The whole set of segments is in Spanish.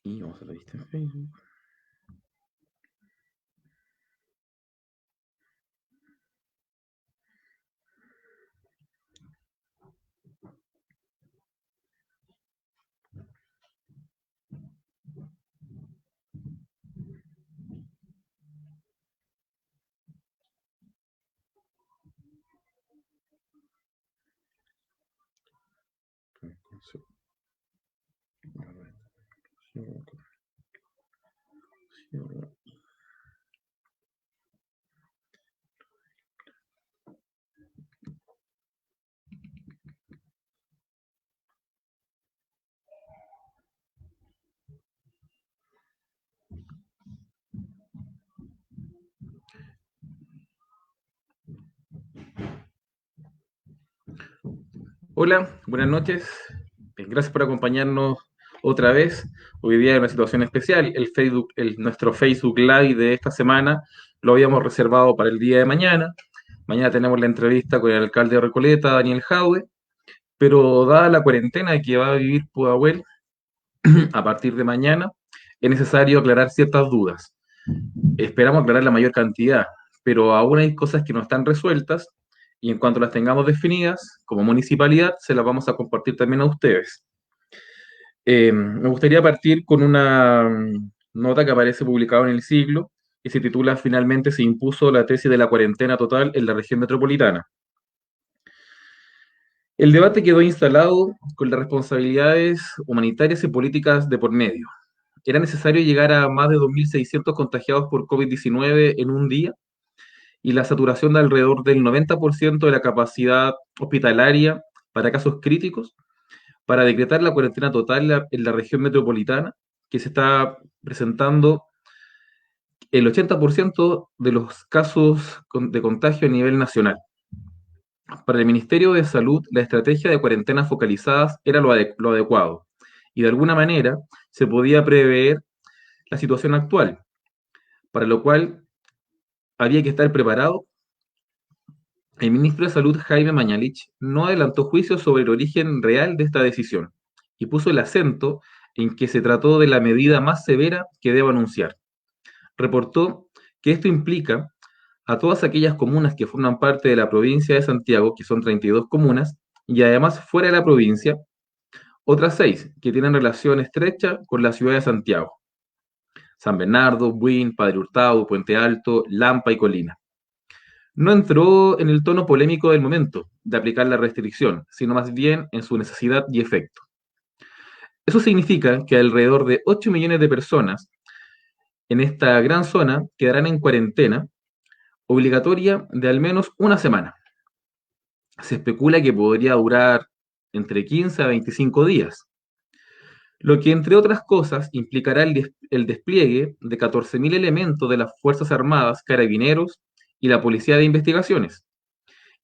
Y vamos a la vista en Facebook. Hola, buenas noches. Gracias por acompañarnos otra vez. Hoy día hay una situación especial. Nuestro Facebook Live de esta semana lo habíamos reservado para el día de mañana. Mañana tenemos la entrevista con el alcalde de Recoleta, Daniel Jadue, pero dada la cuarentena que va a vivir Pudahuel a partir de mañana, es necesario aclarar ciertas dudas. Esperamos aclarar la mayor cantidad, pero aún hay cosas que no están resueltas y en cuanto las tengamos definidas, como municipalidad, se las vamos a compartir también a ustedes. Me gustaría partir con una nota que aparece publicada en El Siglo y se titula "Finalmente se impuso la tesis de la cuarentena total en la región metropolitana". El debate quedó instalado con las responsabilidades humanitarias y políticas de por medio. ¿Era necesario llegar a más de 2.600 contagiados por COVID-19 en un día y la saturación de alrededor del 90% de la capacidad hospitalaria para casos críticos para decretar la cuarentena total en la región metropolitana, que se está presentando el 80% de los casos de contagio a nivel nacional? Para el Ministerio de Salud, la estrategia de cuarentenas focalizadas era lo adecuado, y de alguna manera se podía prever la situación actual, para lo cual había que estar preparado. El ministro de Salud, Jaime Mañalich, no adelantó juicios sobre el origen real de esta decisión y puso el acento en que se trató de la medida más severa que debo anunciar. Reportó que esto implica a todas aquellas comunas que forman parte de la provincia de Santiago, que son 32 comunas, y además fuera de la provincia, otras 6 que tienen relación estrecha con la ciudad de Santiago: San Bernardo, Buin, Padre Hurtado, Puente Alto, Lampa y Colina. No entró en el tono polémico del momento de aplicar la restricción, sino más bien en su necesidad y efecto. Eso significa que alrededor de 8 millones de personas en esta gran zona quedarán en cuarentena obligatoria de al menos una semana. Se especula que podría durar entre 15 a 25 días, lo que entre otras cosas implicará el despliegue de 14.000 elementos de las Fuerzas Armadas, Carabineros y la Policía de Investigaciones,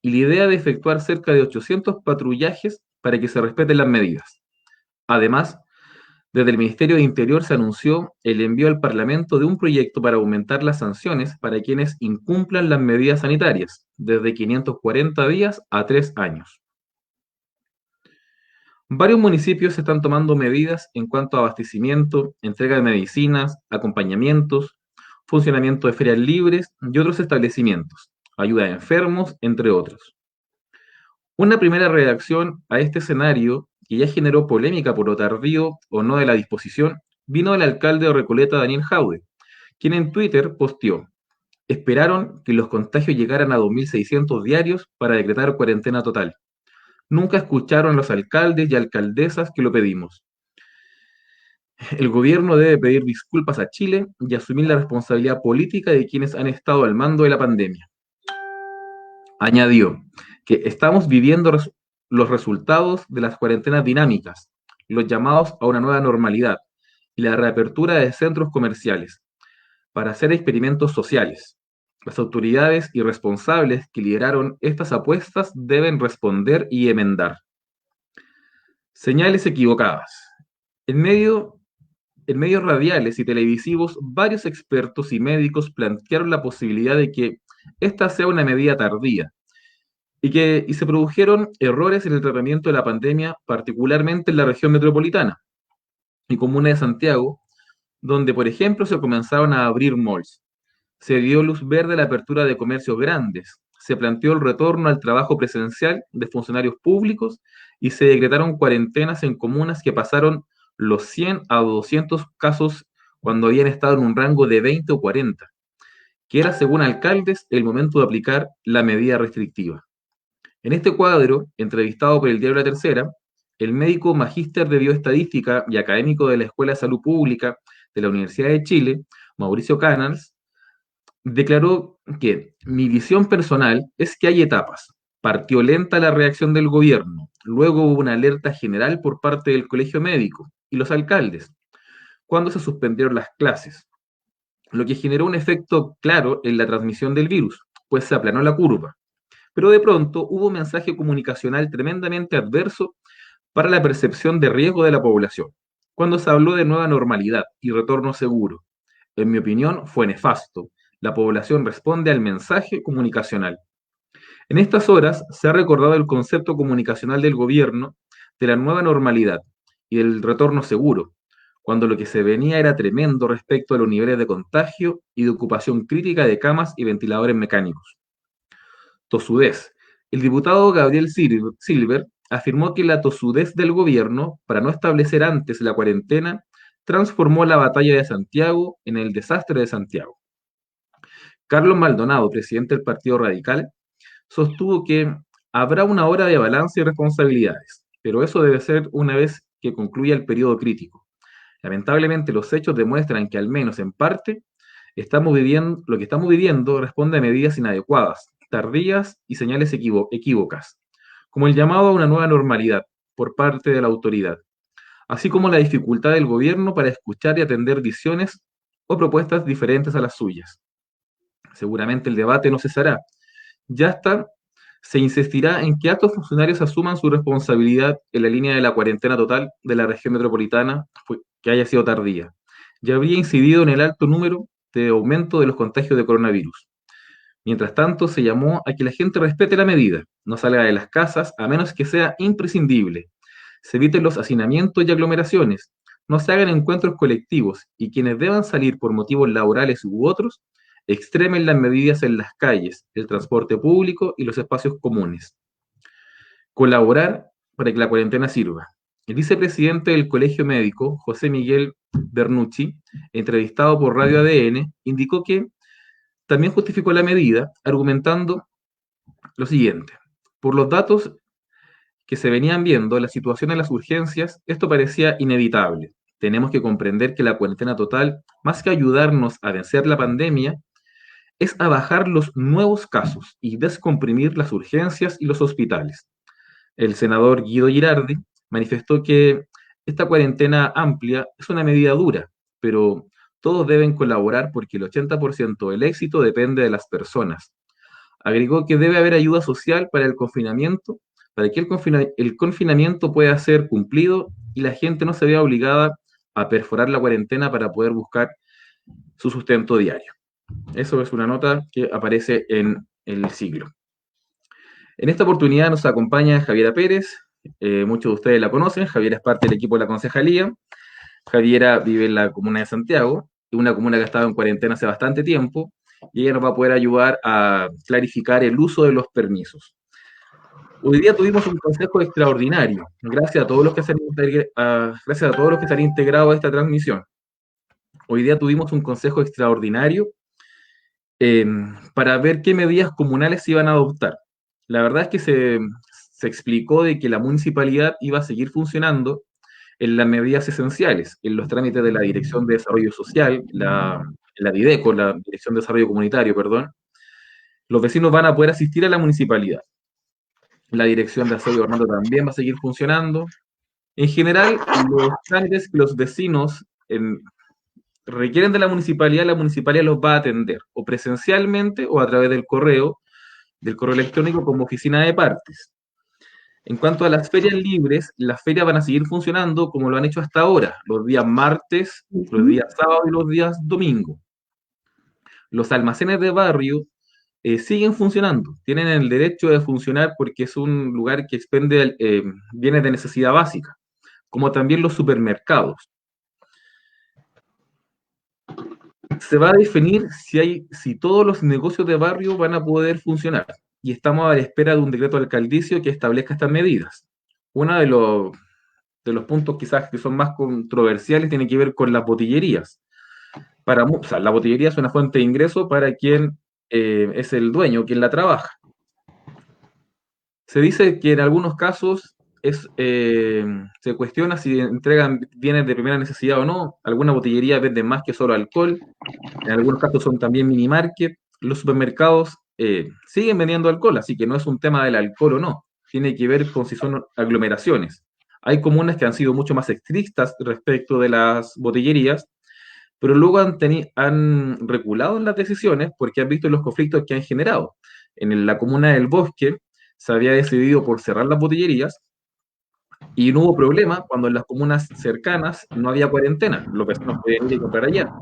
y la idea de efectuar cerca de 800 patrullajes para que se respeten las medidas. Además, desde el Ministerio de Interior se anunció el envío al Parlamento de un proyecto para aumentar las sanciones para quienes incumplan las medidas sanitarias, desde 540 días a 3 años. Varios municipios están tomando medidas en cuanto a abastecimiento, entrega de medicinas, acompañamientos, funcionamiento de ferias libres y otros establecimientos, ayuda a enfermos, entre otros. Una primera reacción a este escenario, que ya generó polémica por lo tardío o no de la disposición, vino del alcalde de Recoleta, Daniel Jadue, quien en Twitter posteó: esperaron que los contagios llegaran a 2.600 diarios para decretar cuarentena total. Nunca escucharon a los alcaldes y alcaldesas que lo pedimos. El gobierno debe pedir disculpas a Chile y asumir la responsabilidad política de quienes han estado al mando de la pandemia. Añadió que estamos viviendo los resultados de las cuarentenas dinámicas, los llamados a una nueva normalidad y la reapertura de centros comerciales para hacer experimentos sociales. Las autoridades y responsables que lideraron estas apuestas deben responder y enmendar. Señales equivocadas. En medios radiales y televisivos, varios expertos y médicos plantearon la posibilidad de que esta sea una medida tardía y se produjeron errores en el tratamiento de la pandemia, particularmente en la región metropolitana y comuna de Santiago, donde, por ejemplo, se comenzaron a abrir malls. Se dio luz verde a la apertura de comercios grandes, se planteó el retorno al trabajo presencial de funcionarios públicos y se decretaron cuarentenas en comunas que pasaron los 100 a 200 casos cuando habían estado en un rango de 20 o 40, que era, según alcaldes, el momento de aplicar la medida restrictiva. En este cuadro, entrevistado por el diario La Tercera, el médico magíster de bioestadística y académico de la Escuela de Salud Pública de la Universidad de Chile, Mauricio Canals, declaró que mi visión personal es que hay etapas. Partió lenta la reacción del gobierno, luego hubo una alerta general por parte del colegio médico y los alcaldes, cuando se suspendieron las clases, lo que generó un efecto claro en la transmisión del virus, pues se aplanó la curva. Pero de pronto hubo un mensaje comunicacional tremendamente adverso para la percepción de riesgo de la población, cuando se habló de nueva normalidad y retorno seguro. En mi opinión, fue nefasto. La población responde al mensaje comunicacional. En estas horas se ha recordado el concepto comunicacional del gobierno de la nueva normalidad y del retorno seguro, cuando lo que se venía era tremendo respecto a los niveles de contagio y de ocupación crítica de camas y ventiladores mecánicos. Tosudez. El diputado Gabriel Silver afirmó que la tosudez del gobierno para no establecer antes la cuarentena transformó la batalla de Santiago en el desastre de Santiago. Carlos Maldonado, presidente del Partido Radical, sostuvo que habrá una hora de balance y responsabilidades, pero eso debe ser una vez que concluya el periodo crítico. Lamentablemente, los hechos demuestran que, al menos en parte, lo que estamos viviendo responde a medidas inadecuadas, tardías y señales equívocas, como el llamado a una nueva normalidad por parte de la autoridad, así como la dificultad del gobierno para escuchar y atender visiones o propuestas diferentes a las suyas. Seguramente el debate no cesará. Ya está, se insistirá en que altos funcionarios asuman su responsabilidad en la línea de la cuarentena total de la región metropolitana que haya sido tardía. Ya habría incidido en el alto número de aumento de los contagios de coronavirus. Mientras tanto, se llamó a que la gente respete la medida, no salga de las casas a menos que sea imprescindible. Se eviten los hacinamientos y aglomeraciones, no se hagan encuentros colectivos y quienes deban salir por motivos laborales u otros, extremen las medidas en las calles, el transporte público y los espacios comunes. Colaborar para que la cuarentena sirva. El vicepresidente del Colegio Médico, José Miguel Bernucci, entrevistado por Radio ADN, indicó que también justificó la medida, argumentando lo siguiente. Por los datos que se venían viendo, la situación en las urgencias, esto parecía inevitable. Tenemos que comprender que la cuarentena total, más que ayudarnos a vencer la pandemia, es a bajar los nuevos casos y descomprimir las urgencias y los hospitales. El senador Guido Girardi manifestó que esta cuarentena amplia es una medida dura, pero todos deben colaborar porque el 80% del éxito depende de las personas. Agregó que debe haber ayuda social para el confinamiento, para que el confinamiento pueda ser cumplido y la gente no se vea obligada a perforar la cuarentena para poder buscar su sustento diario. Eso es una nota que aparece en El Siglo. En esta oportunidad nos acompaña Javiera Pérez, muchos de ustedes la conocen, Javiera es parte del equipo de la concejalía, Javiera vive en la comuna de Santiago, una comuna que ha estado en cuarentena hace bastante tiempo, y ella nos va a poder ayudar a clarificar el uso de los permisos. Hoy día tuvimos un consejo extraordinario, gracias a todos los que se han integrado a esta transmisión. Hoy día tuvimos un consejo extraordinario eh, para ver qué medidas comunales se iban a adoptar. La verdad es que se explicó de que la municipalidad iba a seguir funcionando en las medidas esenciales, en los trámites de la Dirección de Desarrollo Social, la DIDECO, la Dirección de Desarrollo Comunitario, perdón. Los vecinos van a poder asistir a la municipalidad. La Dirección de Desarrollo Urbano también va a seguir funcionando. En general, los trámites que los vecinos requieren de la municipalidad los va a atender, o presencialmente o a través del correo electrónico como oficina de partes. En cuanto a las ferias libres, las ferias van a seguir funcionando como lo han hecho hasta ahora, los días martes, los días sábados y los días domingo. Los almacenes de barrio siguen funcionando, tienen el derecho de funcionar porque es un lugar que expende bienes de necesidad básica, como también los supermercados. Se va a definir si todos los negocios de barrio van a poder funcionar. Y estamos a la espera de un decreto alcaldicio que establezca estas medidas. Uno de los puntos quizás que son más controversiales tiene que ver con las botillerías. O sea, la botillería es una fuente de ingreso para quien es el dueño, quien la trabaja. Se dice que en algunos casos se cuestiona si entregan bienes de primera necesidad o no. Algunas botillerías venden más que solo alcohol. En algunos casos son también mini market. Los supermercados siguen vendiendo alcohol, así que no es un tema del alcohol o no. Tiene que ver con si son aglomeraciones. Hay comunas que han sido mucho más estrictas respecto de las botillerías, pero luego han reculado en las decisiones porque han visto los conflictos que han generado. En la comuna del Bosque se había decidido por cerrar las botillerías y no hubo problema cuando en las comunas cercanas no había cuarentena. Los vecinos podían ir y comprar allá.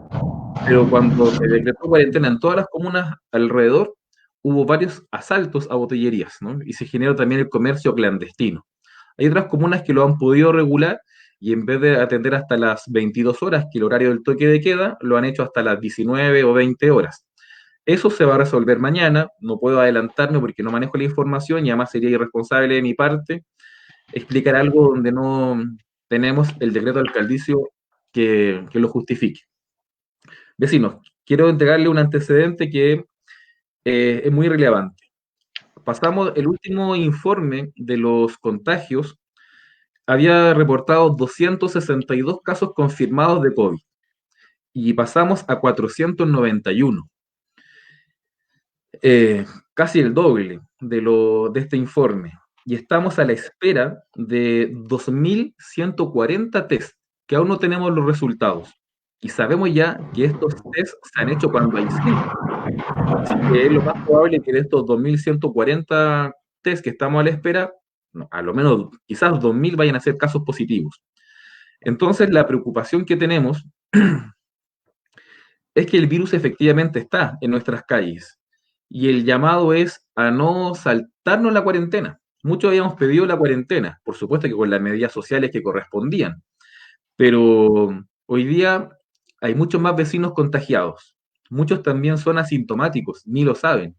Pero cuando se decretó cuarentena en todas las comunas alrededor, hubo varios asaltos a botillerías, ¿no? Y se generó también el comercio clandestino. Hay otras comunas que lo han podido regular y en vez de atender hasta las 22 horas, que el horario del toque de queda, lo han hecho hasta las 19 o 20 horas. Eso se va a resolver mañana, no puedo adelantarme porque no manejo la información y además sería irresponsable de mi parte explicar algo donde no tenemos el decreto alcaldicio que lo justifique. Vecinos, quiero entregarle un antecedente que es muy relevante. Pasamos el último informe de los contagios, había reportado 262 casos confirmados de COVID y pasamos a 491, casi el doble de este informe. Y estamos a la espera de 2.140 test, que aún no tenemos los resultados. Y sabemos ya que estos test se han hecho cuando hay síntomas. Así que es lo más probable que de estos 2.140 test que estamos a la espera, no, a lo menos quizás 2.000 vayan a ser casos positivos. Entonces, la preocupación que tenemos es que el virus efectivamente está en nuestras calles y el llamado es a no saltarnos la cuarentena. Muchos habíamos pedido la cuarentena, por supuesto que con las medidas sociales que correspondían, pero hoy día hay muchos más vecinos contagiados. Muchos también son asintomáticos, ni lo saben.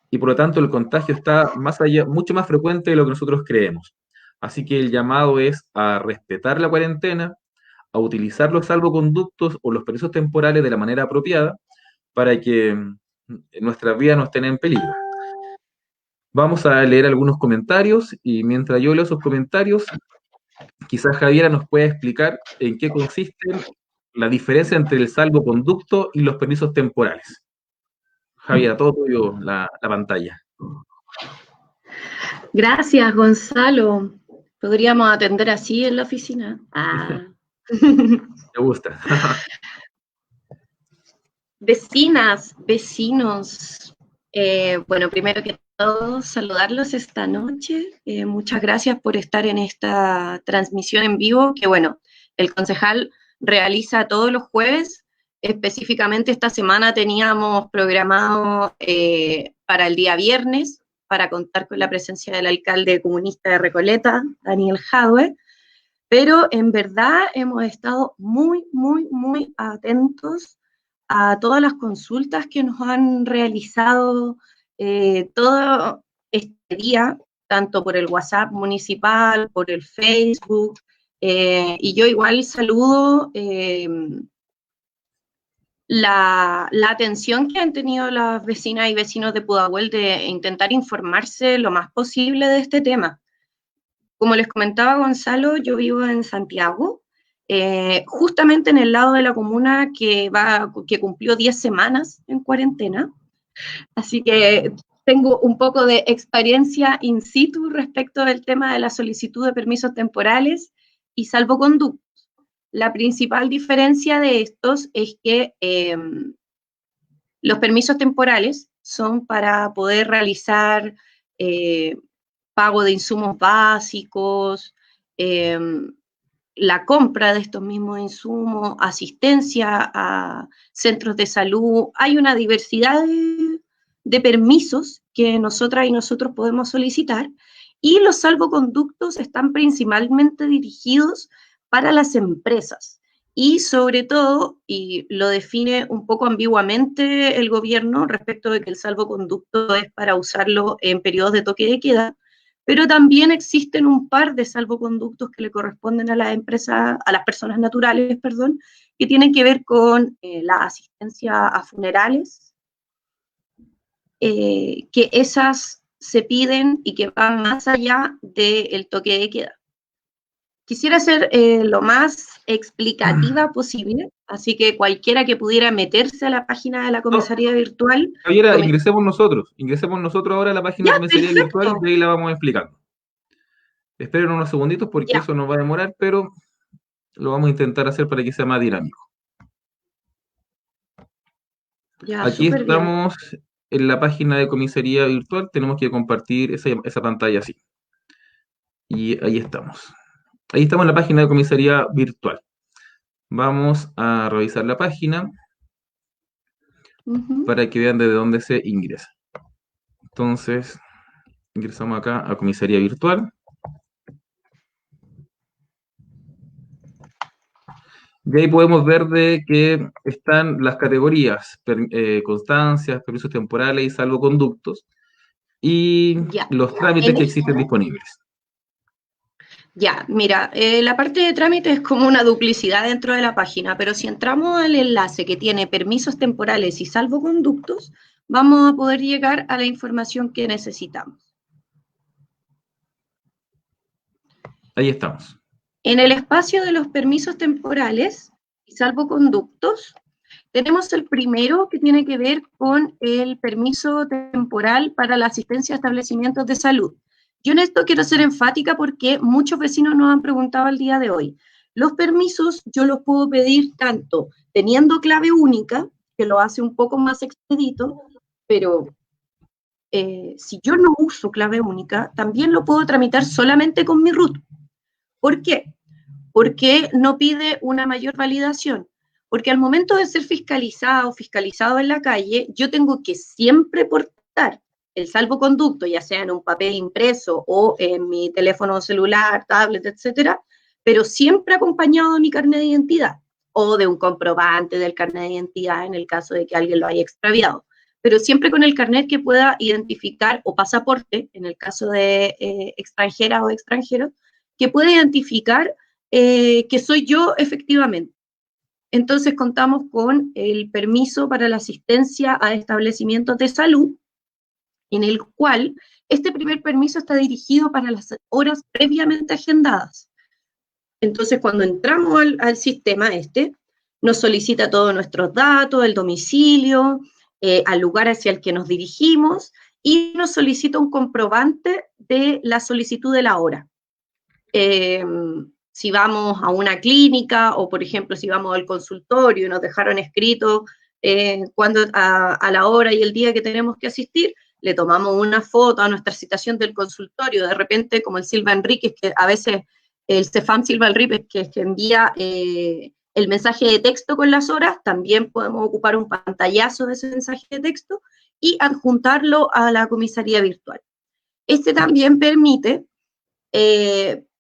Y por lo tanto el contagio está más allá, mucho más frecuente de lo que nosotros creemos. Así que el llamado es a respetar la cuarentena, a utilizar los salvoconductos o los permisos temporales de la manera apropiada para que nuestras vidas no estén en peligro. Vamos a leer algunos comentarios y mientras yo leo esos comentarios, quizás Javiera nos pueda explicar en qué consiste la diferencia entre el salvoconducto y los permisos temporales. Javiera, todo tuyo la pantalla. Gracias, Gonzalo. Podríamos atender así en la oficina. Me gusta. Vecinas, vecinos. Bueno, primero que todo, saludarlos esta noche. Muchas gracias por estar en esta transmisión en vivo, que bueno, el concejal realiza todos los jueves. Específicamente esta semana teníamos programado para el día viernes, para contar con la presencia del alcalde comunista de Recoleta, Daniel Jadwe, pero en verdad hemos estado muy, muy, muy atentos a todas las consultas que nos han realizado todo este día, tanto por el WhatsApp municipal, por el Facebook, y yo igual saludo la atención que han tenido las vecinas y vecinos de Pudahuel de intentar informarse lo más posible de este tema. Como les comentaba Gonzalo, yo vivo en Santiago, justamente en el lado de la comuna que cumplió 10 semanas en cuarentena, así que tengo un poco de experiencia in situ respecto del tema de la solicitud de permisos temporales y salvoconductos. La principal diferencia de estos es que los permisos temporales son para poder realizar pago de insumos básicos, la compra de estos mismos insumos, asistencia a centros de salud. Hay una diversidad de permisos que nosotras y nosotros podemos solicitar, y los salvoconductos están principalmente dirigidos para las empresas y sobre todo, y lo define un poco ambiguamente el gobierno respecto de que el salvoconducto es para usarlo en periodos de toque de queda, pero también existen un par de salvoconductos que le corresponden a las empresas, a las personas naturales, perdón, que tienen que ver con la asistencia a funerales, que esas se piden y que van más allá del toque de queda. Quisiera ser lo más explicativa posible, así que cualquiera que pudiera meterse a la página de la No, comisaría virtual. Javiera, ingresemos nosotros ahora a la página Ya, de comisaría virtual perfecto. y ahí la vamos explicando. Esperen unos segunditos porque Ya, eso nos va a demorar, pero lo vamos a intentar hacer para que sea más dinámico. ya, Aquí súper bien. estamos en la página de comisaría virtual, tenemos que compartir esa pantalla así. Y ahí estamos. Ahí estamos en la página de comisaría virtual. Vamos a revisar la página Ujú. para que vean desde dónde se ingresa. Entonces, ingresamos acá a comisaría virtual. Y ahí podemos ver de que están las categorías, constancias, permisos temporales y salvoconductos, y Ya. los trámites En que es- existen disponibles. ya, mira, la parte de trámite es como una duplicidad dentro de la página, pero si entramos al enlace que tiene permisos temporales y salvoconductos, vamos a poder llegar a la información que necesitamos. Ahí estamos. En el espacio de los permisos temporales y salvoconductos, tenemos el primero que tiene que ver con el permiso temporal para la asistencia a establecimientos de salud. Yo en esto quiero ser enfática porque muchos vecinos nos han preguntado el día de hoy. Los permisos yo los puedo pedir tanto teniendo clave única, que lo hace un poco más expedito, pero si yo no uso clave única, también lo puedo tramitar solamente con mi RUT. ¿Por qué? ¿Por qué no pide una mayor validación? Porque al momento de ser fiscalizado o fiscalizado en la calle, yo tengo que siempre portar el salvoconducto, ya sea en un papel impreso o en mi teléfono celular, tablet, etcétera, pero siempre acompañado de mi carnet de identidad o de un comprobante del carnet de identidad en el caso de que alguien lo haya extraviado, pero siempre con el carnet que pueda identificar, o pasaporte, en el caso de extranjera o extranjero, que pueda identificar que soy yo efectivamente. Entonces contamos con el permiso para la asistencia a establecimientos de salud, en el cual este primer permiso está dirigido para las horas previamente agendadas. Entonces cuando entramos al sistema nos solicita todos nuestros datos, el domicilio, al lugar hacia el que nos dirigimos, y nos solicita un comprobante de la solicitud de la hora. Eh, si vamos a una clínica o, por ejemplo, si vamos al consultorio y nos dejaron escrito a la hora y el día que tenemos que asistir, le tomamos una foto a nuestra citación del consultorio. De repente, como el Silva Enríquez, que a veces el Cefam Silva Enríquez, que envía el mensaje de texto con las horas, también podemos ocupar un pantallazo de ese mensaje de texto y adjuntarlo a la comisaría virtual. Este también permite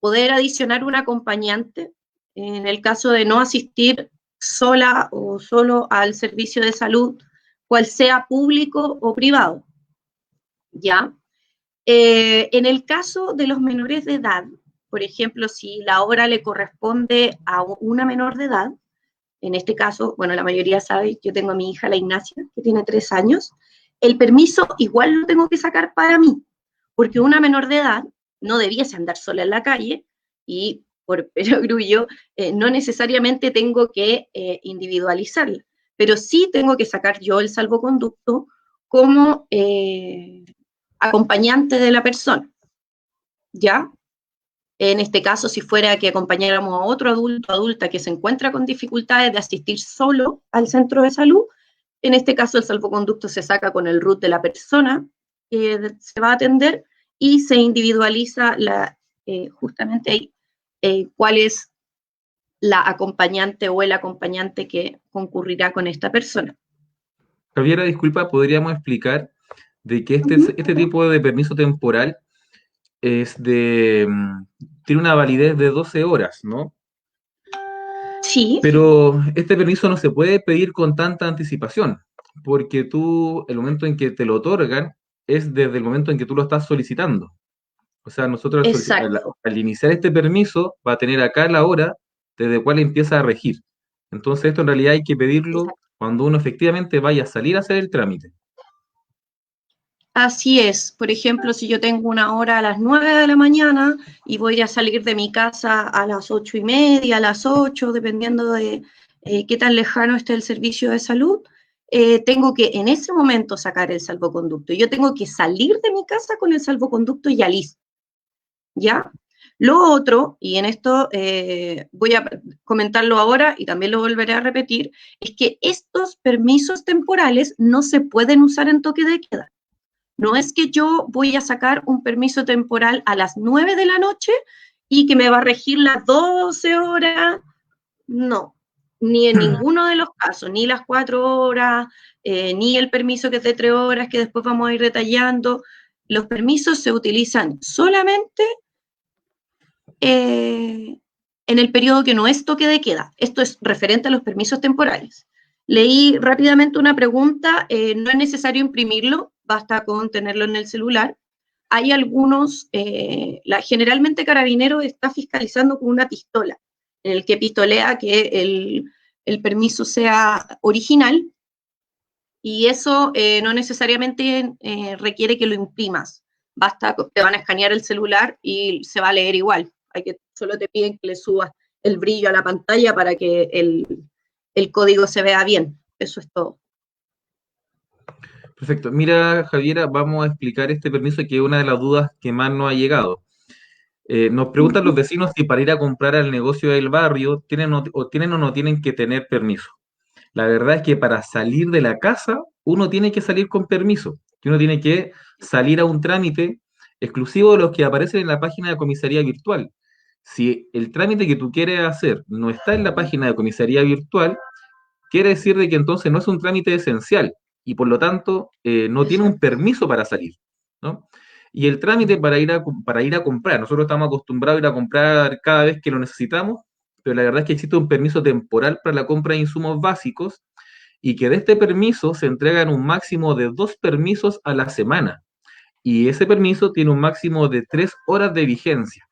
poder adicionar un acompañante en el caso de no asistir sola o solo al servicio de salud, cual sea público o privado. ¿Ya? En el caso de los menores de edad, por ejemplo, si la hora le corresponde a una menor de edad, en este caso, bueno, la mayoría sabe, yo tengo a mi hija, la Ignacia, que tiene 3 años, el permiso igual lo tengo que sacar para mí, porque una menor de edad no debiese andar sola en la calle y por perogrullo no necesariamente tengo que individualizarla, pero sí tengo que sacar yo el salvoconducto como acompañante de la persona, ¿ya? En este caso, si fuera que acompañáramos a otro adulto o adulta que se encuentra con dificultades de asistir solo al centro de salud, en este caso el salvoconducto se saca con el RUT de la persona que se va a atender y se individualiza justamente ahí cuál es la acompañante o el acompañante que concurrirá con esta persona. Javiera, disculpa, ¿podríamos explicar de que Uh -huh. este tipo de permiso temporal tiene una validez de 12 horas, ¿no? Sí, Pero este permiso no se puede pedir con tanta anticipación, porque tú, el momento en que te lo otorgan es desde el momento en que tú lo estás solicitando. O sea, nosotros exacto. al iniciar este permiso va a tener acá la hora desde cuál empieza a regir. Entonces esto en realidad hay que pedirlo Exacto. cuando uno efectivamente vaya a salir a hacer el trámite. Así es. Por ejemplo, si yo tengo una hora a las 9 de la mañana y voy a salir de mi casa a las 8:30, a las 8, dependiendo de qué tan lejano esté el servicio de salud, tengo que en ese momento sacar el salvoconducto. Yo tengo que salir de mi casa con el salvoconducto ya listo, ¿ya? Lo otro, y en esto voy a comentarlo ahora y también lo volveré a repetir, es que estos permisos temporales no se pueden usar en toque de queda. No es que yo voy a sacar un permiso temporal a las 9 de la noche y que me va a regir las 12 horas. No, ni en ninguno de los casos, ni las 4 horas, ni el permiso que es de 3 horas, que después vamos a ir detallando. Los permisos se utilizan solamente en el periodo que no es toque de queda. Esto es referente a los permisos temporales. Leí rápidamente una pregunta, no es necesario imprimirlo, basta con tenerlo en el celular. Hay algunos, generalmente Carabineros está fiscalizando con una pistola, en el que pistolea que el permiso sea original, y eso no necesariamente requiere que lo imprimas. Basta, te van a escanear el celular y se va a leer igual. Solo te piden que le subas el brillo a la pantalla para que el código se vea bien. Eso es todo. Perfecto. Mira, Javiera, vamos a explicar este permiso que es una de las dudas que más nos ha llegado. Nos preguntan los Ujú. vecinos si para ir a comprar al negocio del barrio tienen o no tienen que tener permiso. La verdad es que para salir de la casa uno tiene que salir con permiso, que uno tiene que salir a un trámite exclusivo de los que aparecen en la página de comisaría virtual. Si el trámite que tú quieres hacer no está en la página de comisaría virtual, quiere decir de que entonces no es un trámite esencial y por lo tanto no tiene un Exacto. permiso para salir, ¿no? Y el trámite para ir a comprar, nosotros estamos acostumbrados a ir a comprar cada vez que lo necesitamos, pero la verdad es que existe un permiso temporal para la compra de insumos básicos y que de este permiso se entregan un máximo de 2 permisos a la semana. Y ese permiso tiene un máximo de 3 horas de vigencia.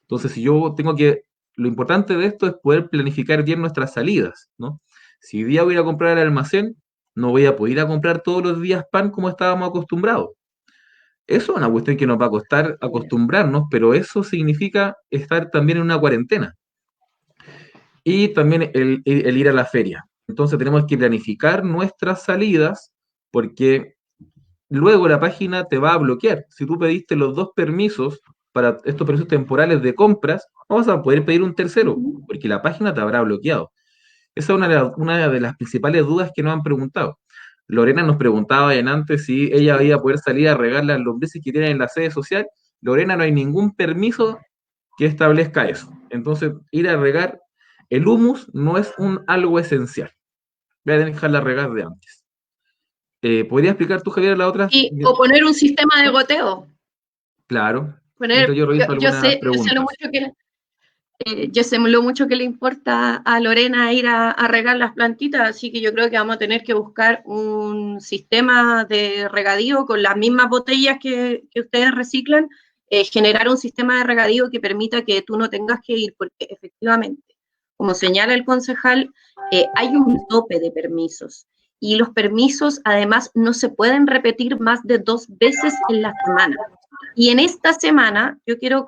Entonces, si yo tengo que, lo importante de esto es poder planificar bien nuestras salidas, ¿no? Si hoy día voy a ir a comprar al almacén, no voy a poder ir a comprar todos los días pan como estábamos acostumbrados. Eso es una cuestión que nos va a costar acostumbrarnos, pero eso significa estar también en una cuarentena. Y también el ir a la feria. Entonces tenemos que planificar nuestras salidas porque luego la página te va a bloquear. Si tú pediste los 2 permisos para estos permisos temporales de compras, no vas a poder pedir un tercero, Ujú. porque la página te habrá bloqueado. Esa es una de las principales dudas que nos han preguntado. Lorena nos preguntaba en antes si ella iba a poder salir a regar las lombrices que tienen en la sede social. Lorena, no hay ningún permiso que establezca eso. Entonces, ir a regar el humus no es algo esencial. Voy a tener que dejarla regar de antes. ¿Podría explicar tú, Javier, la otra? O poner un sistema de goteo. Claro. Poner, Mientras yo yo, reviso yo algunas sé, yo sé lo preguntas. mucho que yo sé lo mucho que le importa a Lorena ir a regar las plantitas, así que yo creo que vamos a tener que buscar un sistema de regadío con las mismas botellas que ustedes reciclan, generar un sistema de regadío que permita que tú no tengas que ir, porque efectivamente, como señala el concejal, hay un tope de permisos y los permisos además no se pueden repetir más de 2 veces en la semana. Y en esta semana, yo quiero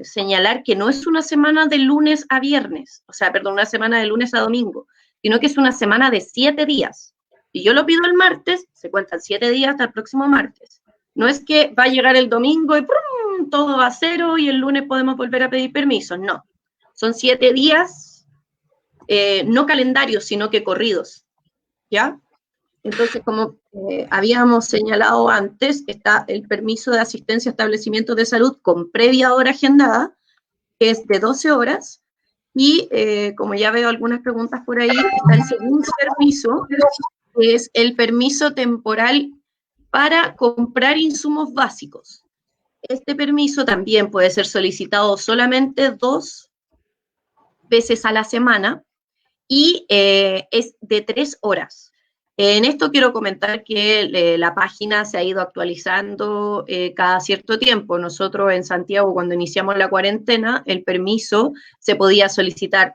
señalar que no es una semana de lunes a viernes, o sea, perdón, una semana de lunes a domingo, sino que es una semana de 7 días. Si yo lo pido el martes, se cuentan 7 días hasta el próximo martes. No es que va a llegar el domingo y ¡prum! Todo va a cero y el lunes podemos volver a pedir permiso. No, son 7 días, no calendarios, sino que corridos, ¿ya? Entonces, como habíamos señalado antes, está el permiso de asistencia a establecimientos de salud con previa hora agendada, que es de 12 horas, y como ya veo algunas preguntas por ahí, está el segundo permiso, que es el permiso temporal para comprar insumos básicos. Este permiso también puede ser solicitado solamente 2 veces a la semana y es de 3 horas. En esto quiero comentar que la página se ha ido actualizando cada cierto tiempo. Nosotros en Santiago, cuando iniciamos la cuarentena, el permiso se podía solicitar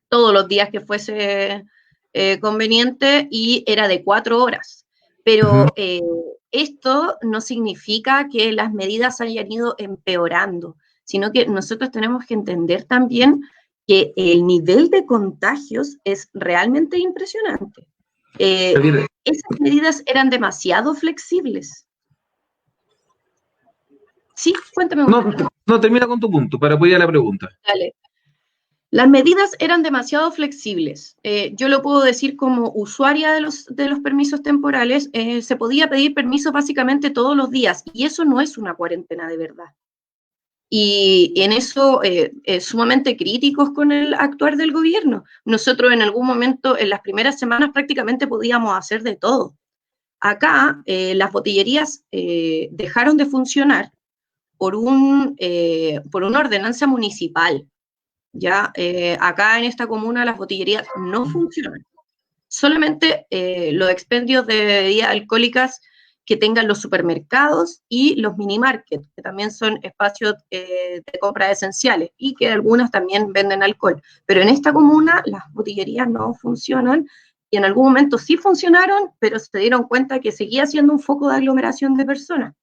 todos los días que fuese conveniente y era de 4 horas. Pero esto no significa que las medidas hayan ido empeorando, sino que nosotros tenemos que entender también que el nivel de contagios es realmente impresionante. Javier, Esas medidas eran demasiado flexibles. Sí, cuéntame un no, poquito. no, termina con tu punto para poder ir a la pregunta. Dale. Las medidas eran demasiado flexibles. Yo lo puedo decir como usuaria de los permisos temporales, se podía pedir permiso básicamente todos los días y eso no es una cuarentena de verdad. Y en eso sumamente críticos con el actuar del gobierno. Nosotros en algún momento, en las primeras semanas, prácticamente podíamos hacer de todo. Acá las botillerías dejaron de funcionar por una ordenanza municipal. Ya acá en esta comuna las botillerías no funcionan. Solamente los expendios de bebidas alcohólicas que tengan los supermercados y los mini markets, que también son espacios de compra esenciales y que algunas también venden alcohol. Pero en esta comuna las botillerías no funcionan y en algún momento sí funcionaron, pero se dieron cuenta que seguía siendo un foco de aglomeración de personas.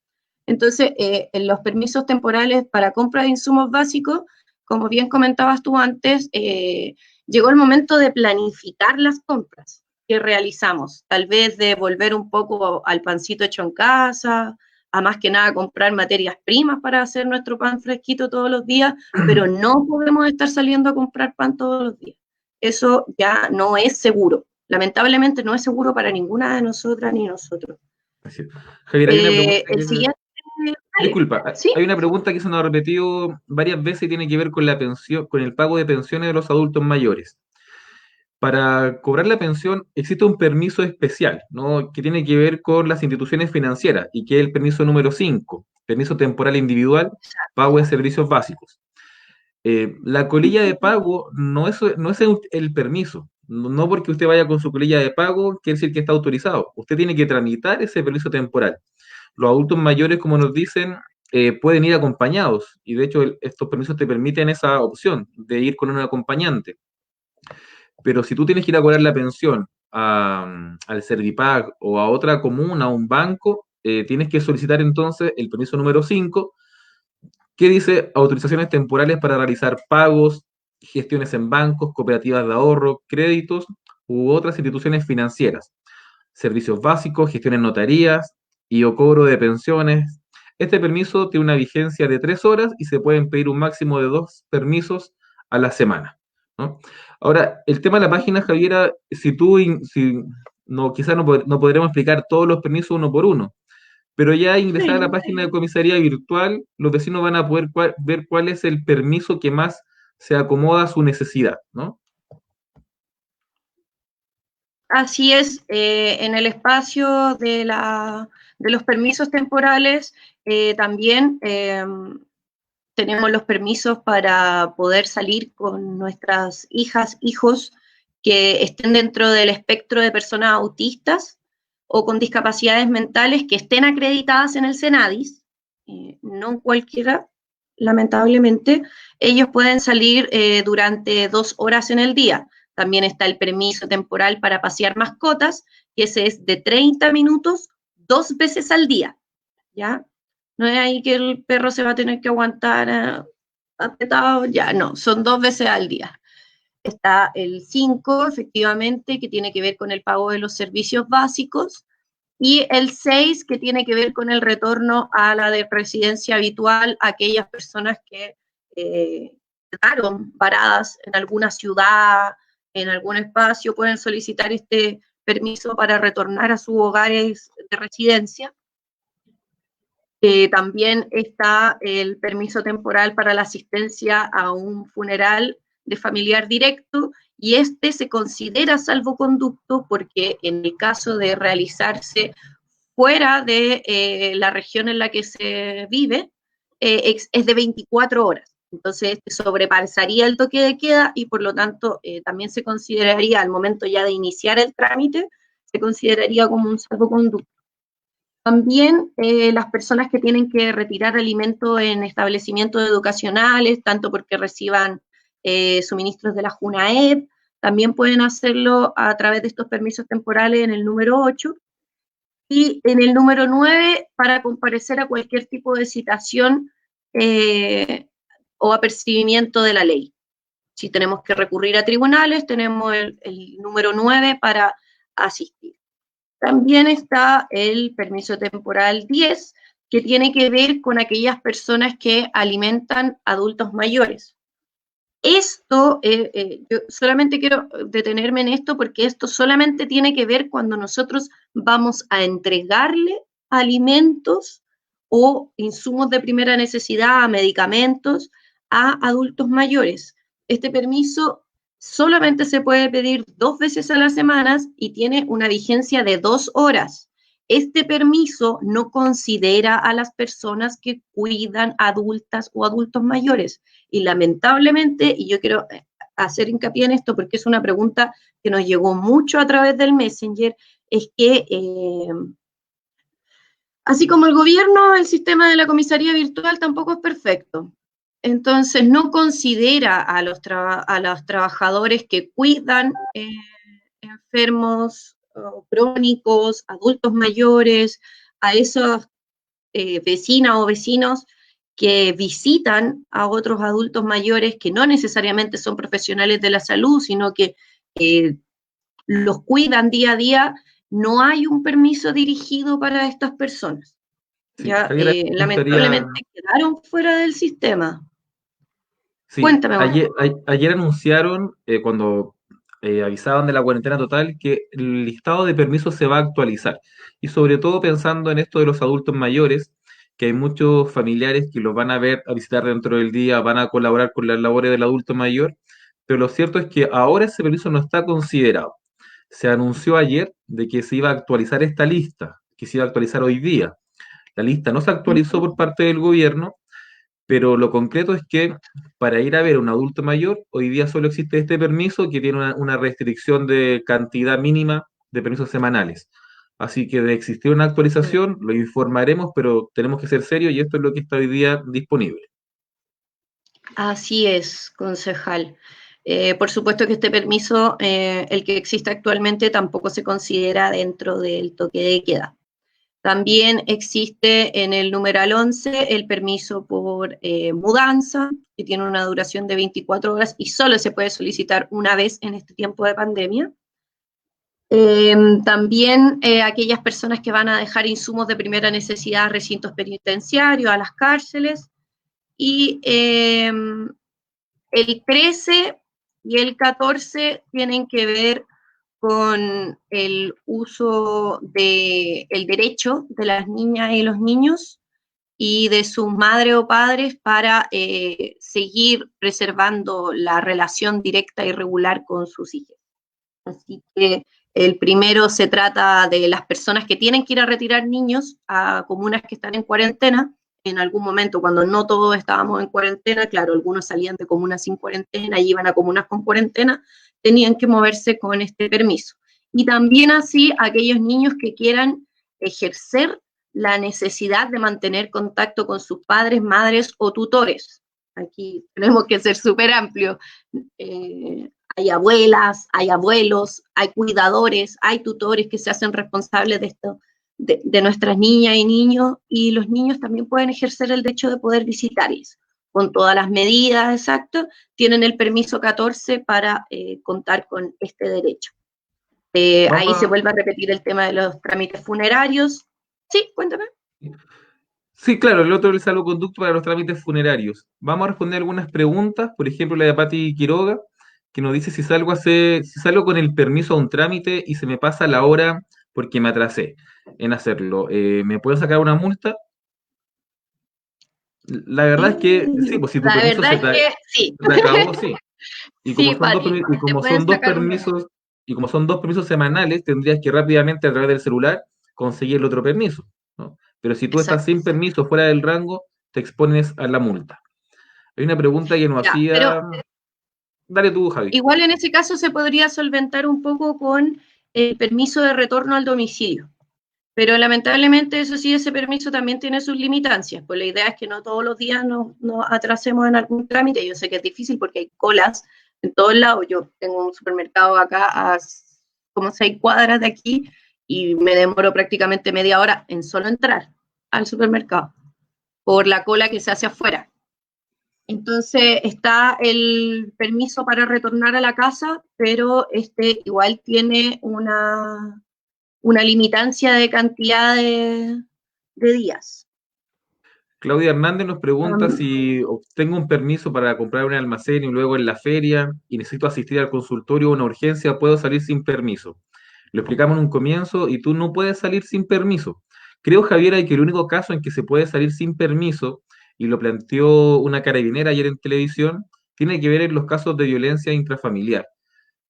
Entonces, en los permisos temporales para compra de insumos básicos, como bien comentabas tú antes, llegó el momento de planificar las compras que realizamos, tal vez de volver un poco al pancito hecho en casa, a más que nada comprar materias primas para hacer nuestro pan fresquito todos los días, pero no podemos estar saliendo a comprar pan todos los días. Eso ya no es seguro. Lamentablemente no es seguro para ninguna de nosotras ni nosotros. Javier, hay una pregunta El siguiente, dale, disculpa, ¿sí? hay una pregunta que se nos ha repetido varias veces y tiene que ver con la pensión, con el pago de pensiones de los adultos mayores. Para cobrar la pensión existe un permiso especial, ¿no? Que tiene que ver con las instituciones financieras y que es el permiso número 5, permiso temporal individual, pago de servicios básicos. La colilla de pago no es el permiso. No porque usted vaya con su colilla de pago quiere decir que está autorizado. Usted tiene que tramitar ese permiso temporal. Los adultos mayores, como nos dicen, pueden ir acompañados y de hecho estos permisos te permiten esa opción de ir con un acompañante. Pero si tú tienes que ir a cobrar la pensión al Servipag o a otra comuna, a un banco, tienes que solicitar entonces el permiso número 5 que dice autorizaciones temporales para realizar pagos, gestiones en bancos, cooperativas de ahorro, créditos u otras instituciones financieras, servicios básicos, gestión en notarías y o cobro de pensiones. Este permiso tiene una vigencia de 3 horas y se pueden pedir un máximo de 2 permisos a la semana, ¿no? Ahora, el tema de la página, Javiera, si no, quizás no podremos explicar todos los permisos uno por uno, pero ya ingresar a la Sí. página de comisaría virtual, los vecinos van a poder ver cuál es el permiso que más se acomoda a su necesidad, ¿no? Así es, en el espacio de los permisos temporales también tenemos los permisos para poder salir con nuestras hijas, hijos que estén dentro del espectro de personas autistas o con discapacidades mentales que estén acreditadas en el CENADIS, no cualquiera, lamentablemente, ellos pueden salir durante 2 horas en el día. También está el permiso temporal para pasear mascotas, que ese es de 30 minutos 2 veces al día, ¿ya? No es ahí que el perro se va a tener que aguantar apretado, ya, no, son 2 veces al día. Está el 5, efectivamente, que tiene que ver con el pago de los servicios básicos, y el 6, que tiene que ver con el retorno a la de residencia habitual, a aquellas personas que quedaron paradas en alguna ciudad, en algún espacio, pueden solicitar este permiso para retornar a sus hogares de residencia. También está el permiso temporal para la asistencia a un funeral de familiar directo y este se considera salvoconducto porque en el caso de realizarse fuera de la región en la que se vive, es de 24 horas. Entonces, sobrepasaría el toque de queda y por lo tanto también se consideraría, al momento ya de iniciar el trámite, se consideraría como un salvoconducto. También las personas que tienen que retirar alimentos en establecimientos educacionales, tanto porque reciban suministros de la JUNAEP, también pueden hacerlo a través de estos permisos temporales en el número 8. Y en el número 9, para comparecer a cualquier tipo de citación o apercibimiento de la ley. Si tenemos que recurrir a tribunales, tenemos el número 9 para asistir. También está el permiso temporal 10, que tiene que ver con aquellas personas que alimentan adultos mayores. Esto, yo solamente quiero detenerme en esto porque esto solamente tiene que ver cuando nosotros vamos a entregarle alimentos o insumos de primera necesidad, medicamentos a adultos mayores. Este permiso solamente se puede pedir 2 veces a la semana y tiene una vigencia de 2 horas. Este permiso no considera a las personas que cuidan adultas o adultos mayores. Y lamentablemente, y yo quiero hacer hincapié en esto porque es una pregunta que nos llegó mucho a través del Messenger, es que así como el gobierno, el sistema de la comisaría virtual tampoco es perfecto. Entonces, no considera a los trabajadores que cuidan enfermos crónicos, adultos mayores, a esos vecinas o vecinos que visitan a otros adultos mayores que no necesariamente son profesionales de la salud, sino que los cuidan día a día. No hay un permiso dirigido para estas personas. Sí, Ya Javier, me gustaría. lamentablemente quedaron fuera del sistema. Sí, Cuéntame. ayer anunciaron, cuando avisaban de la cuarentena total, que el listado de permisos se va a actualizar. Y sobre todo pensando en esto de los adultos mayores, que hay muchos familiares que los van a ver, a visitar dentro del día, van a colaborar con las labores del adulto mayor, pero lo cierto es que ahora ese permiso no está considerado. Se anunció ayer de que se iba a actualizar esta lista, que se iba a actualizar hoy día. La lista no se actualizó por parte del gobierno, pero lo concreto es que para ir a ver a un adulto mayor, hoy día solo existe este permiso que tiene una restricción de cantidad mínima de permisos semanales. Así que de existir una actualización, lo informaremos, pero tenemos que ser serios y esto es lo que está hoy día disponible. Así es, concejal. Por supuesto que este permiso, el que existe actualmente, tampoco se considera dentro del toque de queda. También existe en el numeral 11 el permiso por mudanza, que tiene una duración de 24 horas y solo se puede solicitar una vez en este tiempo de pandemia. También aquellas personas que van a dejar insumos de primera necesidad a recintos penitenciarios, a las cárceles. Y el 13 y el 14 tienen que ver con el uso del derecho de las niñas y los niños y de sus madres o padres para seguir preservando la relación directa y regular con sus hijos. Así que el primero se trata de las personas que tienen que ir a retirar niños a comunas que están en cuarentena. En algún momento, cuando no todos estábamos en cuarentena, claro, algunos salían de comunas sin cuarentena y iban a comunas con cuarentena, tenían que moverse con este permiso. Y también así aquellos niños que quieran ejercer la necesidad de mantener contacto con sus padres, madres o tutores. Aquí tenemos que ser súper amplios. Hay abuelas, hay abuelos, hay cuidadores, hay tutores que se hacen responsables de esto, de nuestras niñas y niños, y los niños también pueden ejercer el derecho de poder visitarles. Con todas las medidas exactas, tienen el permiso 14 para contar con este derecho. Ahí se Vamos vuelve a repetir el tema de los trámites funerarios. Sí, cuéntame. Sí, claro, el otro es el salvoconducto para los trámites funerarios. Vamos a responder algunas preguntas, por ejemplo, la de Pati Quiroga, que nos dice si salgo con el permiso a un trámite y se me pasa la hora porque me atrasé en hacerlo, ¿me pueden sacar una multa? La verdad es que sí, pues si tu La permiso verdad es que sí. se te acabó, sí. Y como Sí, son Pati, te pueden sacar una multa. y como son dos permisos semanales, tendrías que rápidamente a través del celular conseguir el otro permiso, ¿no? Pero si tú estás Exacto. sin permiso fuera del rango, te expones a la multa. Hay una pregunta que nos Ya, pero hacía. Dale tú, Javi. igual en ese caso se podría solventar un poco con el permiso de retorno al domicilio. Pero lamentablemente, eso sí, ese permiso también tiene sus limitancias. Pues la idea es que no todos los días nos atrasemos en algún trámite. Yo sé que es difícil porque hay colas en todos lados. Yo tengo un supermercado acá a como 6 cuadras de aquí y me demoro prácticamente media hora en solo entrar al supermercado por la cola que se hace afuera. Entonces está el permiso para retornar a la casa, pero este igual tiene una limitancia de cantidad de días. Claudia Hernández nos pregunta Um, si obtengo un permiso para comprar un almacén y luego en la feria y necesito asistir al consultorio o una urgencia, ¿puedo salir sin permiso? Lo explicamos en un comienzo y tú no puedes salir sin permiso. Creo, Javiera, que el único caso en que se puede salir sin permiso, y lo planteó una carabinera ayer en televisión, tiene que ver en los casos de violencia intrafamiliar,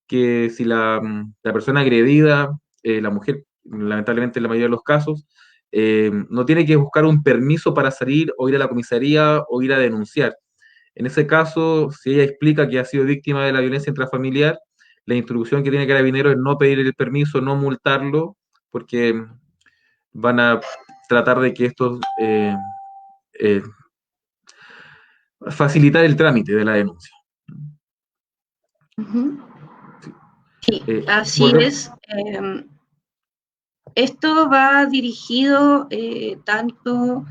que si la persona agredida, la mujer, lamentablemente en la mayoría de los casos, no tiene que buscar un permiso para salir o ir a la comisaría o ir a denunciar. En ese caso, si ella explica que ha sido víctima de la violencia intrafamiliar, la instrucción que tiene Carabinero es no pedir el permiso, no multarlo, porque van a tratar de que esto eh, facilitar el trámite de la denuncia. uh-huh. Sí. Sí, así Volvemos. es. Esto va dirigido tanto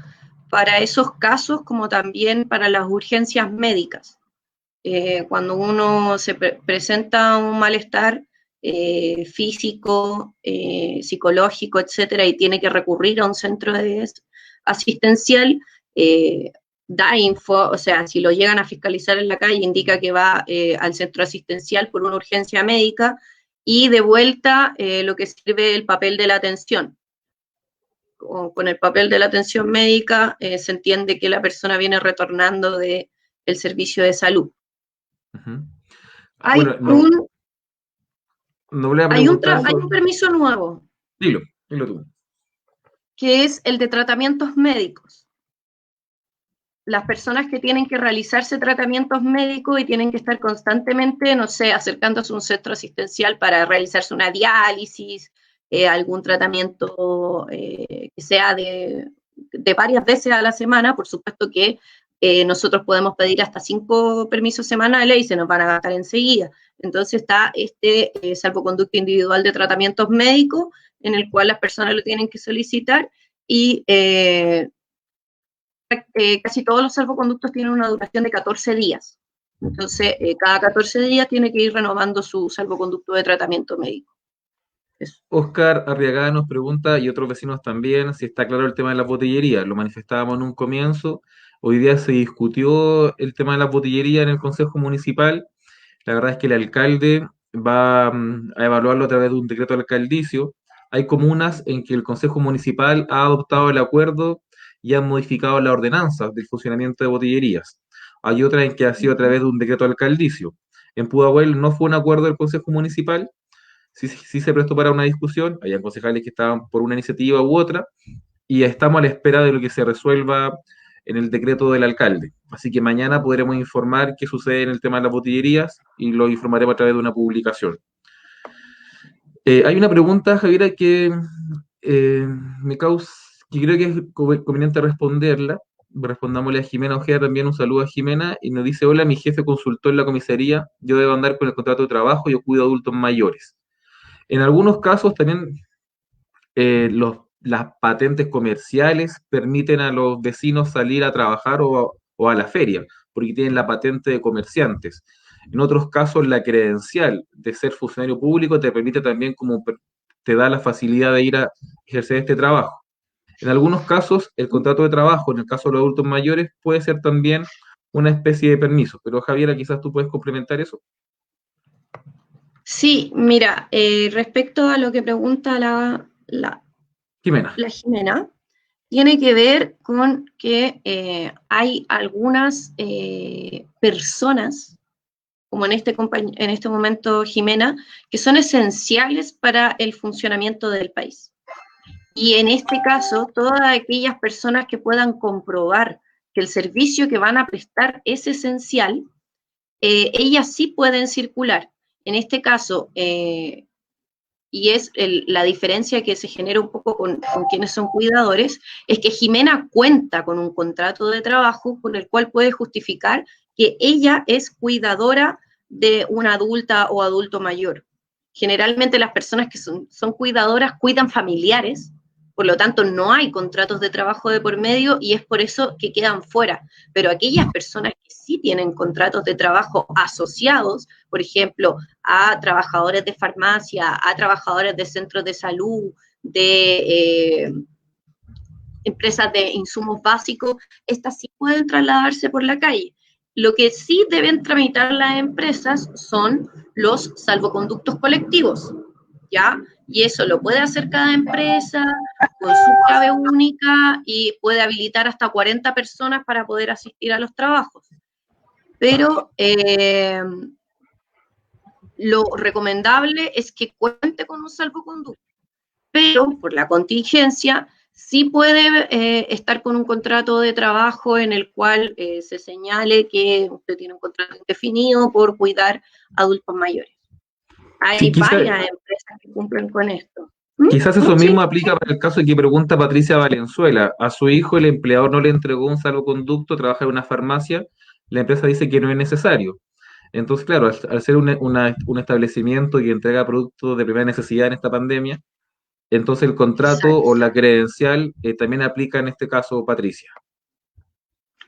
para esos casos como también para las urgencias médicas. Cuando uno se presenta un malestar físico, psicológico, etcétera, y tiene que recurrir a un centro asistencial, eh, da info, o sea, si lo llegan a fiscalizar en la calle, indica que va al centro asistencial por una urgencia médica y de vuelta lo que sirve el papel de la atención. Con el papel de la atención médica se entiende que la persona viene retornando del servicio de salud. Uh-huh. Hay Bueno, no, un, no voy a preguntar hay sobre. un permiso nuevo, Dilo, dilo tú. que es el de tratamientos médicos. Las personas que tienen que realizarse tratamientos médicos y tienen que estar constantemente, no sé, acercándose a un centro asistencial para realizarse una diálisis, algún tratamiento que sea de varias veces a la semana, por supuesto que nosotros podemos pedir hasta 5 permisos semanales y se nos van a gastar enseguida. Entonces está este salvoconducto individual de tratamientos médicos en el cual las personas lo tienen que solicitar y casi todos los salvoconductos tienen una duración de 14 días. Entonces, cada 14 días tiene que ir renovando su salvoconducto de tratamiento médico. Eso. Oscar Arriagada nos pregunta, y otros vecinos también, si está claro el tema de la botillería. Lo manifestábamos en un comienzo. Hoy día se discutió el tema de la botillería en el Consejo Municipal. La verdad es que el alcalde va a evaluarlo a través de un decreto alcaldicio. Hay comunas en que el Consejo Municipal ha adoptado el acuerdo y han modificado la ordenanza del funcionamiento de botillerías. Hay otras en que ha sido a través de un decreto alcaldicio. En Pudahuel no fue un acuerdo del Consejo Municipal, sí se prestó para una discusión, había concejales que estaban por una iniciativa u otra, y estamos a la espera de lo que se resuelva en el decreto del alcalde. Así que mañana podremos informar qué sucede en el tema de las botillerías y lo informaremos a través de una publicación. Hay una pregunta, Javiera, que me causa, que creo que es conveniente responderla. Respondámosle a Jimena Ojeda también, un saludo a Jimena, y nos dice, hola, mi jefe consultó en la comisaría, yo debo andar con el contrato de trabajo, yo cuido adultos mayores. En algunos casos también las patentes comerciales permiten a los vecinos salir a trabajar o a la feria, porque tienen la patente de comerciantes. En otros casos, la credencial de ser funcionario público te permite también como te da la facilidad de ir a ejercer este trabajo. En algunos casos, el contrato de trabajo, en el caso de los adultos mayores, puede ser también una especie de permiso. Pero Javiera, quizás tú puedes complementar eso. Sí, mira, respecto a lo que pregunta Jimena. la Jimena, tiene que ver con que hay algunas personas, como en este momento Jimena, que son esenciales para el funcionamiento del país. Y en este caso, todas aquellas personas que puedan comprobar que el servicio que van a prestar es esencial, ellas sí pueden circular. En este caso, y es la diferencia que se genera un poco con quienes son cuidadores, es que Jimena cuenta con un contrato de trabajo con el cual puede justificar que ella es cuidadora de una adulta o adulto mayor. Generalmente las personas que son cuidadoras cuidan familiares, por lo tanto no hay contratos de trabajo de por medio y es por eso que quedan fuera. Pero aquellas personas que sí tienen contratos de trabajo asociados, por ejemplo, a trabajadores de farmacia, a trabajadores de centros de salud, de empresas de insumos básicos, estas sí pueden trasladarse por la calle. Lo que sí deben tramitar las empresas son los salvoconductos colectivos, ¿ya? Y eso lo puede hacer cada empresa con su clave única y puede habilitar hasta 40 personas para poder asistir a los trabajos. Pero lo recomendable es que cuente con un salvoconducto, pero por la contingencia sí puede estar con un contrato de trabajo en el cual se señale que usted tiene un contrato indefinido por cuidar adultos mayores. Sí, Hay varias empresas que cumplen con esto. quizás eso Sí, mismo aplica para el caso que pregunta Patricia Valenzuela. A su hijo el empleador no le entregó un salvoconducto, trabaja en una farmacia, la empresa dice que no es necesario. Entonces, claro, al ser un establecimiento que entrega productos de primera necesidad en esta pandemia, entonces el contrato o exacto. la credencial también aplica en este caso, Patricia.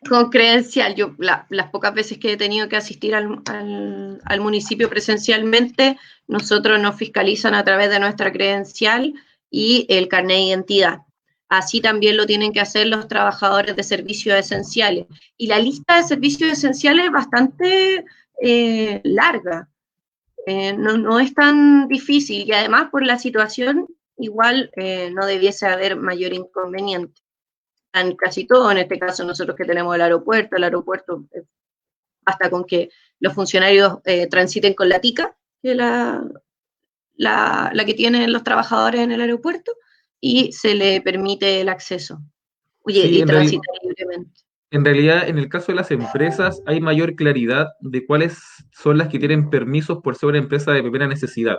Con credencial, yo las pocas veces que he tenido que asistir al municipio presencialmente, nosotros nos fiscalizan a través de nuestra credencial y el carnet de identidad. Así también lo tienen que hacer los trabajadores de servicios esenciales. Y la lista de servicios esenciales es bastante larga, no es tan difícil y además por la situación igual no debiese haber mayor inconveniente en casi todo, en este caso nosotros que tenemos el aeropuerto basta con que los funcionarios transiten con la tica, que es la que tienen los trabajadores en el aeropuerto, y se le permite el acceso. Oye, Sí, y transita libremente. en realidad, en el caso de las empresas, hay mayor claridad de cuáles son las que tienen permisos por ser una empresa de primera necesidad.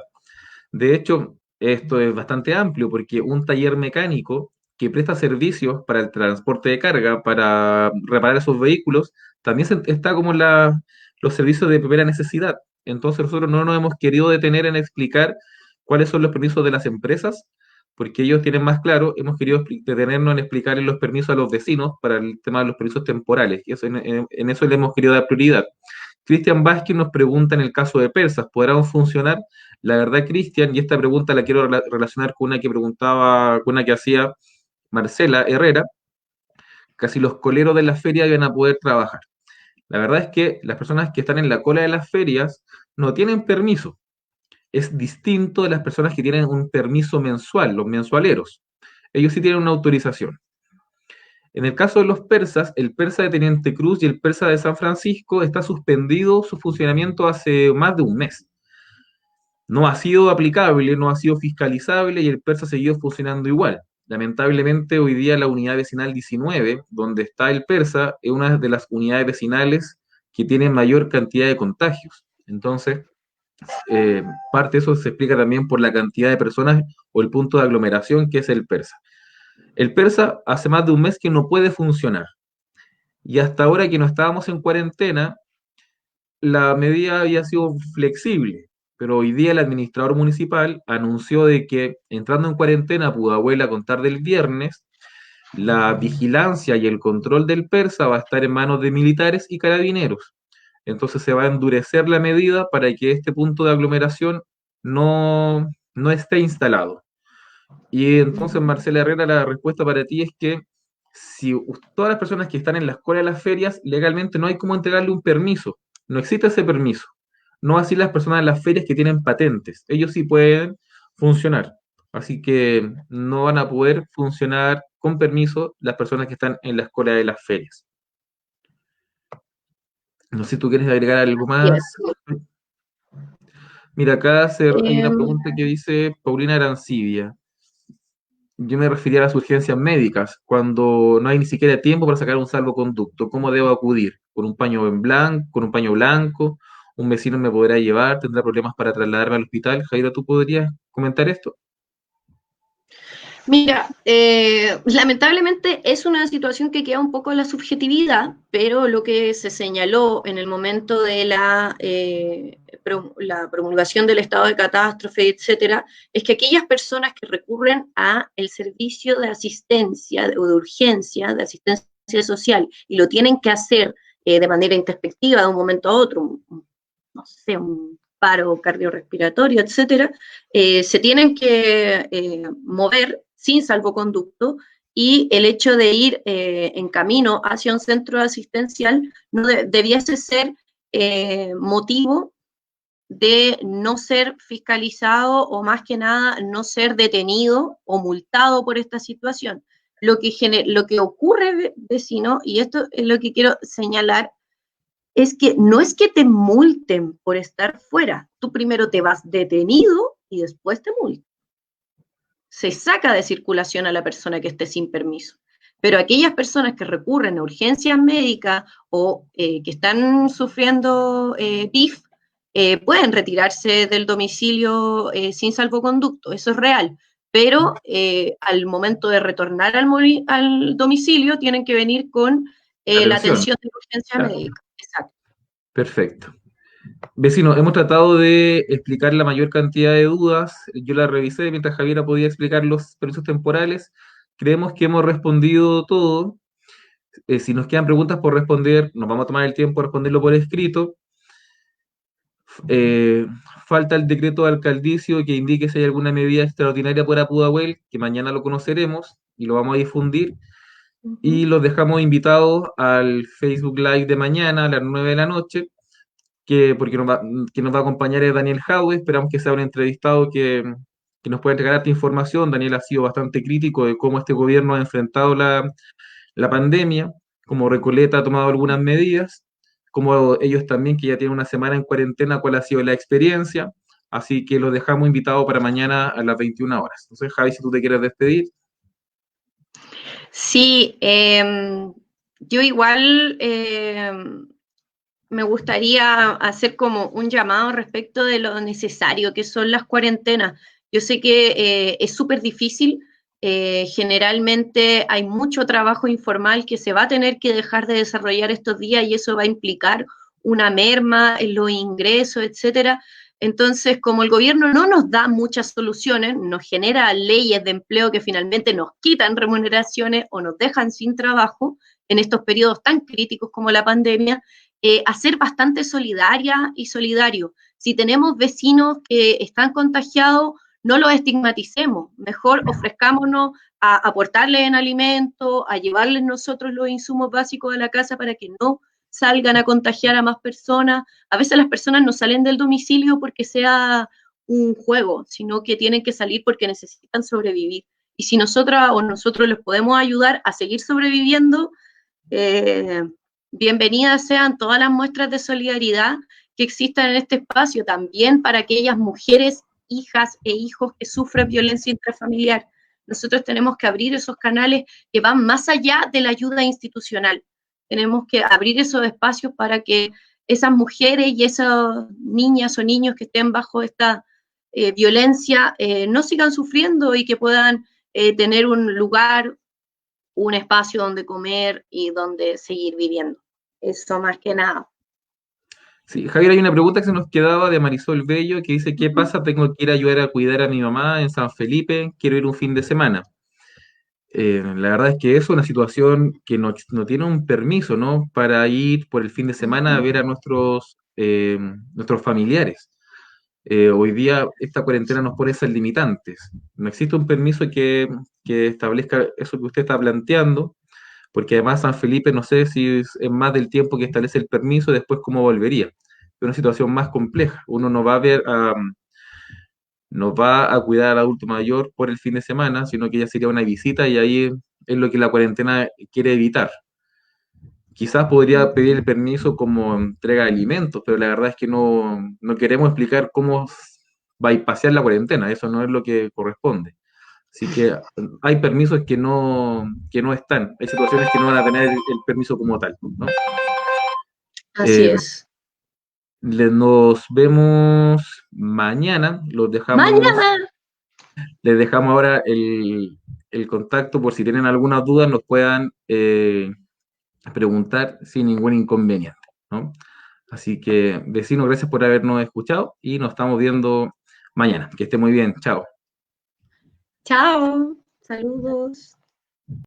De hecho, esto es bastante amplio porque un taller mecánico que presta servicios para el transporte de carga, para reparar esos vehículos, también está como en los servicios de primera necesidad. Entonces nosotros no nos hemos querido detener en explicar cuáles son los permisos de las empresas, porque ellos tienen más claro, hemos querido detenernos en explicarles los permisos a los vecinos para el tema de los permisos temporales, y eso, en eso le hemos querido dar prioridad. Cristian Vázquez nos pregunta en el caso de Persas, ¿podrán funcionar? La verdad, Cristian, y esta pregunta la quiero relacionar con una que preguntaba, con una que hacía Marcela Herrera, casi los coleros de la feria van a poder trabajar. La verdad es que las personas que están en la cola de las ferias no tienen permiso. Es distinto de las personas que tienen un permiso mensual, los mensualeros. Ellos sí tienen una autorización. En el caso de los persas, el persa de Teniente Cruz y el persa de San Francisco está suspendido su funcionamiento hace más de un mes. No ha sido aplicable, no ha sido fiscalizable y el persa ha seguido funcionando igual. Lamentablemente, hoy día la unidad vecinal 19, donde está el persa, es una de las unidades vecinales que tiene mayor cantidad de contagios. Entonces, parte de eso se explica también por la cantidad de personas o el punto de aglomeración que es el persa. El persa hace más de un mes que no puede funcionar. Y hasta ahora que no estábamos en cuarentena, la medida había sido flexible, pero hoy día el administrador municipal anunció de que entrando en cuarentena Pudahuel a contar del viernes, la vigilancia y el control del persa va a estar en manos de militares y carabineros. Entonces se va a endurecer la medida para que este punto de aglomeración no esté instalado. Y entonces, Marcela Herrera, la respuesta para ti es que si todas las personas que están en la escuela de las ferias, legalmente no hay cómo entregarle un permiso. No existe ese permiso. No así las personas en las ferias que tienen patentes. Ellos sí pueden funcionar. Así que no van a poder funcionar con permiso las personas que están en la escuela de las ferias. No sé si tú quieres agregar algo más. Yes. Mira, acá hay una Eh, pregunta que dice Paulina Arancibia. yo me refería a las urgencias médicas, cuando no hay ni siquiera tiempo para sacar un salvoconducto. ¿Cómo debo acudir? ¿Con un paño en blanco, con un paño blanco? ¿Un vecino me podrá llevar? ¿Tendrá problemas para trasladarme al hospital? Jaira, ¿tú podrías comentar esto? Mira, lamentablemente es una situación que queda un poco en la subjetividad, pero lo que se señaló en el momento de la promulgación del estado de catástrofe, etcétera, es que aquellas personas que recurren a el servicio de asistencia o de urgencia, de asistencia social, y lo tienen que hacer de manera introspectiva de un momento a otro, no sé, un paro cardiorrespiratorio, etcétera, se tienen que mover sin salvoconducto y el hecho de ir en camino hacia un centro asistencial no debiese ser motivo de no ser fiscalizado o más que nada no ser detenido o multado por esta situación. Lo que ocurre, vecino, y esto es lo que quiero señalar, es que no es que te multen por estar fuera, tú primero te vas detenido y después te multan. Se saca de circulación a la persona que esté sin permiso. Pero aquellas personas que recurren a urgencias médicas o que están sufriendo PIF pueden retirarse del domicilio sin salvoconducto, eso es real. Pero al momento de retornar al domicilio tienen que venir con la Atención. atención de urgencia Claro. médica. Exacto. Perfecto. Vecino, hemos tratado de explicar la mayor cantidad de dudas. Yo la revisé mientras Javiera podía explicar los permisos temporales. Creemos que hemos respondido todo. Si nos quedan preguntas por responder, nos vamos a tomar el tiempo de responderlo por escrito. Eh, Falta el decreto de alcaldicio que indique si hay alguna medida extraordinaria por Pudahuel, que mañana lo conoceremos y lo vamos a difundir. Uh Y -huh. los dejamos invitados al Facebook Live de mañana a las 9 de la noche, porque que nos va a acompañar es Daniel Jaue. Esperamos que sea un entrevistado que nos pueda entregar esta información. Daniel ha sido bastante crítico de cómo este gobierno ha enfrentado la pandemia, cómo Recoleta ha tomado algunas medidas, como ellos también, que ya tienen una semana en cuarentena, cuál ha sido la experiencia. Así que los dejamos invitados para mañana a las 21 horas. Entonces, Javi, si tú te quieres despedir. Sí, yo igual me gustaría hacer como un llamado respecto de lo necesario que son las cuarentenas. Yo sé que es súper difícil, generalmente hay mucho trabajo informal que se va a tener que dejar de desarrollar estos días y eso va a implicar una merma en los ingresos, etcétera. Entonces, como el gobierno no nos da muchas soluciones, nos genera leyes de empleo que finalmente nos quitan remuneraciones o nos dejan sin trabajo en estos periodos tan críticos como la pandemia, a ser bastante solidaria y solidario. Si tenemos vecinos que están contagiados, no los estigmaticemos, mejor ofrezcámonos a aportarles en alimentos, a llevarles nosotros los insumos básicos a la casa para que no salgan a contagiar a más personas. A veces las personas no salen del domicilio porque sea un juego, sino que tienen que salir porque necesitan sobrevivir. Y si nosotras o nosotros les podemos ayudar a seguir sobreviviendo, eh, bienvenidas sean todas las muestras de solidaridad que existan en este espacio, también para aquellas mujeres, hijas e hijos que sufren violencia intrafamiliar. Nosotros tenemos que abrir esos canales que van más allá de la ayuda institucional. Tenemos que abrir esos espacios para que esas mujeres y esas niñas o niños que estén bajo esta violencia no sigan sufriendo y que puedan tener un lugar, un espacio donde comer y donde seguir viviendo. Eso más que nada. Sí, Javier, hay una pregunta que se nos quedaba de Marisol Bello que dice, ¿qué Ujú. pasa? Tengo que ir a ayudar a cuidar a mi mamá en San Felipe, quiero ir un fin de semana. La verdad es que es una situación que no tiene un permiso, ¿no? Para ir por el fin de semana a ver a nuestros familiares. Hoy día esta cuarentena nos pone esas limitantes. No existe un permiso que establezca eso que usted está planteando, porque además San Felipe no sé si es más del tiempo que establece el permiso, después cómo volvería. Es una situación más compleja. Uno no va a ver no va a cuidar al adulto mayor por el fin de semana, sino que ya sería una visita y ahí es lo que la cuarentena quiere evitar. Quizás podría pedir el permiso como entrega de alimentos, pero la verdad es que no queremos explicar cómo va a pasear la cuarentena, eso no es lo que corresponde. Así que hay permisos que no están, hay situaciones que no van a tener el permiso como tal, ¿no? Así Eh, es. nos vemos mañana, Mañana. les dejamos ahora el contacto por si tienen alguna duda nos puedan preguntar sin ningún inconveniente, ¿no? Así que, vecinos, gracias por habernos escuchado y nos estamos viendo mañana. Que esté muy bien. Chao. Chao. Saludos.